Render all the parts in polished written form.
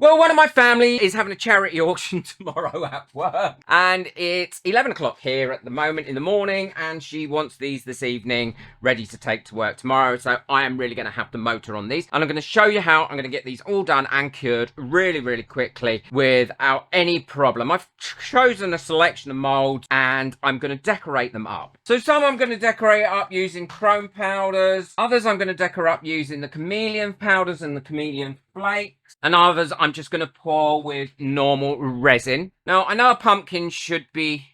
Well, one of my family is having a charity auction tomorrow at work, and it's 11 o'clock here at the moment in the morning, and she wants these this evening ready to take to work tomorrow. So I am really going to have the motor on these, and I'm going to show you how I'm going to get these all done and cured really quickly without any problem. I've chosen a selection of molds, and I'm going to decorate them up. So some I'm going to decorate up using chrome powders, others I'm going to decorate up using the chameleon powders and the chameleon flakes, and others I'm just going to pour with normal resin. Now, I know a pumpkin should be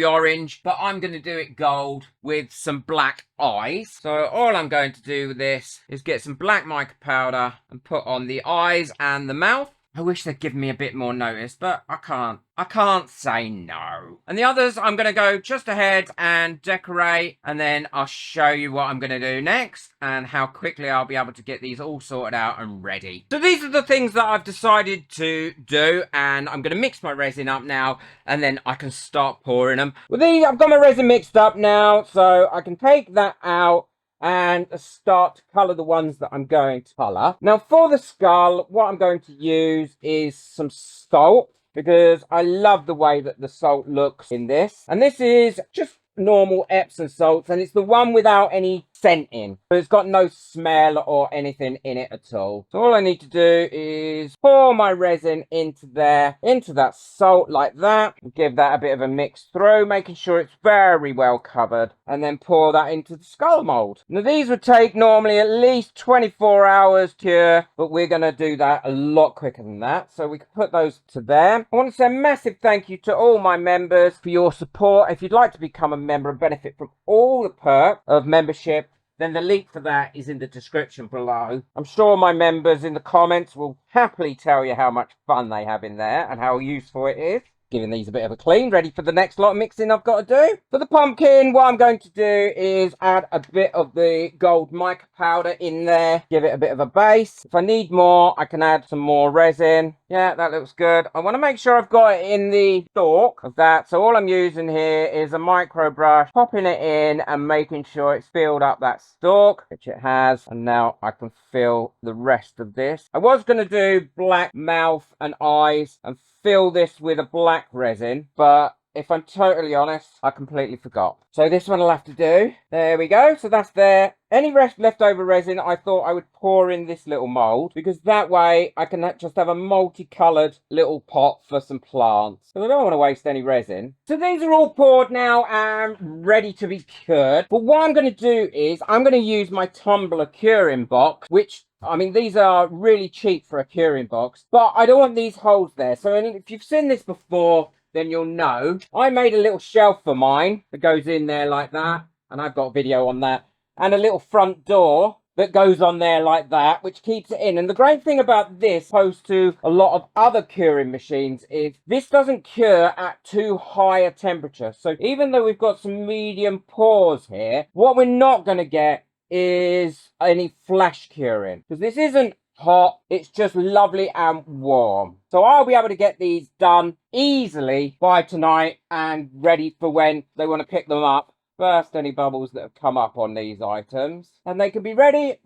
orange, but I'm going to do it gold with some black eyes. So all I'm going to do with this is get some black mica powder and put on the eyes and the mouth. I wish they'd given me a bit more notice, but I can't. I can't say no. And the others, I'm going to go just ahead and decorate, and then I'll show you what I'm going to do next and how quickly I'll be able to get these all sorted out and ready. So these are the things that I've decided to do, and I'm going to mix my resin up now, and then I can start pouring them. With these, I've got my resin mixed up now, so I can take that out and start to colour the ones that I'm going to colour. Now for the skull, what I'm going to use is some salt, because I love the way that the salt looks in this. And this is just normal Epsom salts, and it's the one without any scent in. So it's got no smell or anything in it at all. So all I need to do is pour my resin into that salt like that. Give that a bit of a mix through, making sure it's very well covered, and then pour that into the skull mold. Now these would take normally at least 24 hours cure, but we're going to do that a lot quicker than that. So we can put those to there. I want to say a massive thank you to all my members for your support. If you'd like to become a member and benefit from all the perks of membership, then the link for that is in the description below. I'm sure my members in the comments will happily tell you how much fun they have in there and how useful it is. Giving these a bit of a clean, ready for the next lot of mixing I've got to do. For the pumpkin, what I'm going to do is add a bit of the gold mica powder in there. Give it a bit of a base. If I need more, I can add some more resin. Yeah, that looks good. I want to make sure I've got it in the stalk of that. So all I'm using here is a micro brush, popping it in and making sure it's filled up that stalk, which it has. And now I can fill the rest of this. I was going to do black mouth and eyes and fill this with a black resin, but if I'm totally honest, I completely forgot. So this one I'll have to do. There we go. So that's there. Any leftover resin, I thought I would pour in this little mold, because that way I can just have a multicoloured little pot for some plants. So I don't want to waste any resin. So these are all poured now and ready to be cured. But what I'm going to do is I'm going to use my tumbler curing box, which, I mean, these are really cheap for a curing box, but I don't want these holes there. So if you've seen this before, then you'll know. I made a little shelf for mine that goes in there like that, and I've got a video on that, and a little front door that goes on there like that, which keeps it in. And the great thing about this, opposed to a lot of other curing machines, is this doesn't cure at too high a temperature. So even though we've got some medium pours here, what we're not going to get is any flash curing, because this isn't hot, it's just lovely and warm. So I'll be able to get these done easily by tonight and ready for when they want to pick them up. Burst any bubbles that have come up on these items, and they can be ready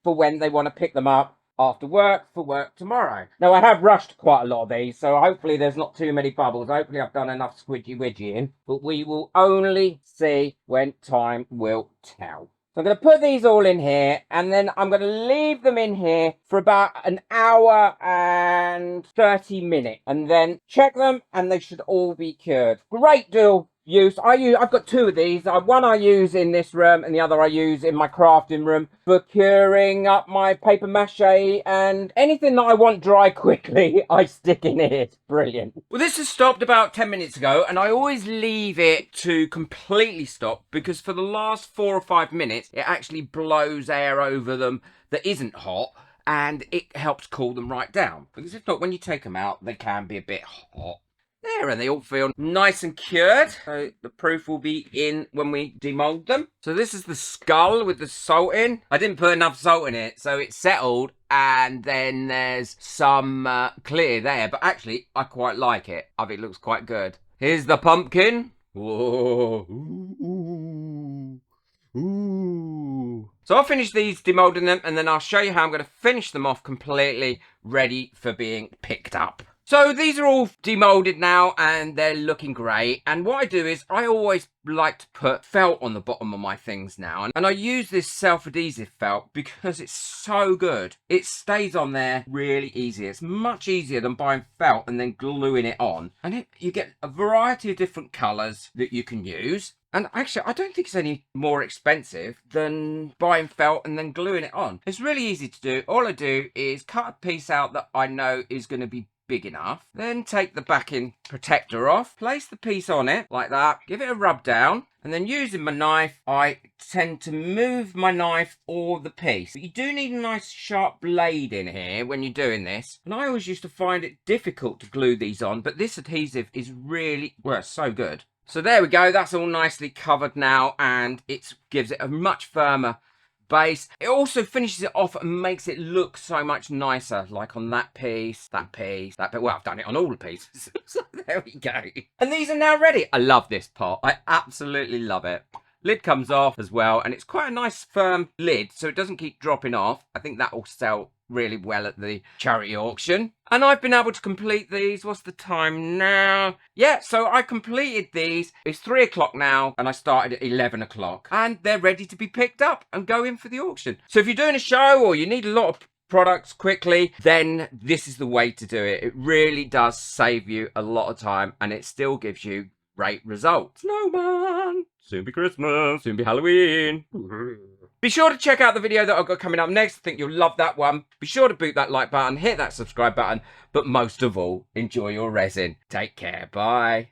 for when they want to pick them up after work for work tomorrow. Now I have rushed quite a lot of these, so hopefully there's not too many bubbles. Hopefully I've done enough squidgy widgying, but we will only see when time will tell. So I'm going to put these all in here, and then I'm going to leave them in here for about an hour and 30 minutes, and then check them, and they should all be cured. Great deal use. I've got two of these. One I use in this room, and the other I use in my crafting room for curing up my paper mache, and anything that I want dry quickly, I stick in here. It's brilliant. Well, this has stopped about 10 minutes ago, and I always leave it to completely stop, because for the last 4 or 5 minutes, it actually blows air over them that isn't hot, and it helps cool them right down. Because if not, when you take them out, they can be a bit hot. There, and they all feel nice and cured. So the proof will be in when we demold them. So this is the skull with the salt in. I didn't put enough salt in it, so it's settled, and then there's some clear there. But actually, I quite like it. I think it looks quite good. Here's the pumpkin. Whoa. Ooh. Ooh. So I'll finish these demolding them, and then I'll show you how I'm going to finish them off completely ready for being picked up. So these are all demolded now and they're looking great. And what I do is I always like to put felt on the bottom of my things now. And I use this self-adhesive felt because it's so good. It stays on there really easy. It's much easier than buying felt and then gluing it on. And you get a variety of different colours that you can use. And actually, I don't think it's any more expensive than buying felt and then gluing it on. It's really easy to do. All I do is cut a piece out that I know is going to be big enough, then take the backing protector off, place the piece on it like that, give it a rub down, and then using my knife I tend to move my knife or the piece. But you do need a nice sharp blade in here when you're doing this, and I always used to find it difficult to glue these on, but this adhesive is really, well, so good. So there we go, that's all nicely covered now, and it gives it a much firmer base. It also finishes it off and makes it look so much nicer, like on that piece, that piece, that bit. Well, I've done it on all the pieces. So there we go. And these are now ready. I love this pot. I absolutely love it. Lid comes off as well, and it's quite a nice firm lid, so it doesn't keep dropping off. I think that will sell really well at the charity auction. And I've been able to complete these. What's the time now? Yeah, so I completed these. It's 3 o'clock now, and I started at 11 o'clock. And they're ready to be picked up and go in for the auction. So if you're doing a show or you need a lot of products quickly, then this is the way to do it. It really does save you a lot of time, and it still gives you great results. Snowman! Soon be Christmas, soon be Halloween. Be sure to check out the video that I've got coming up next. I think you'll love that one. Be sure to boot that like button, hit that subscribe button, but most of all, enjoy your resin. Take care, bye.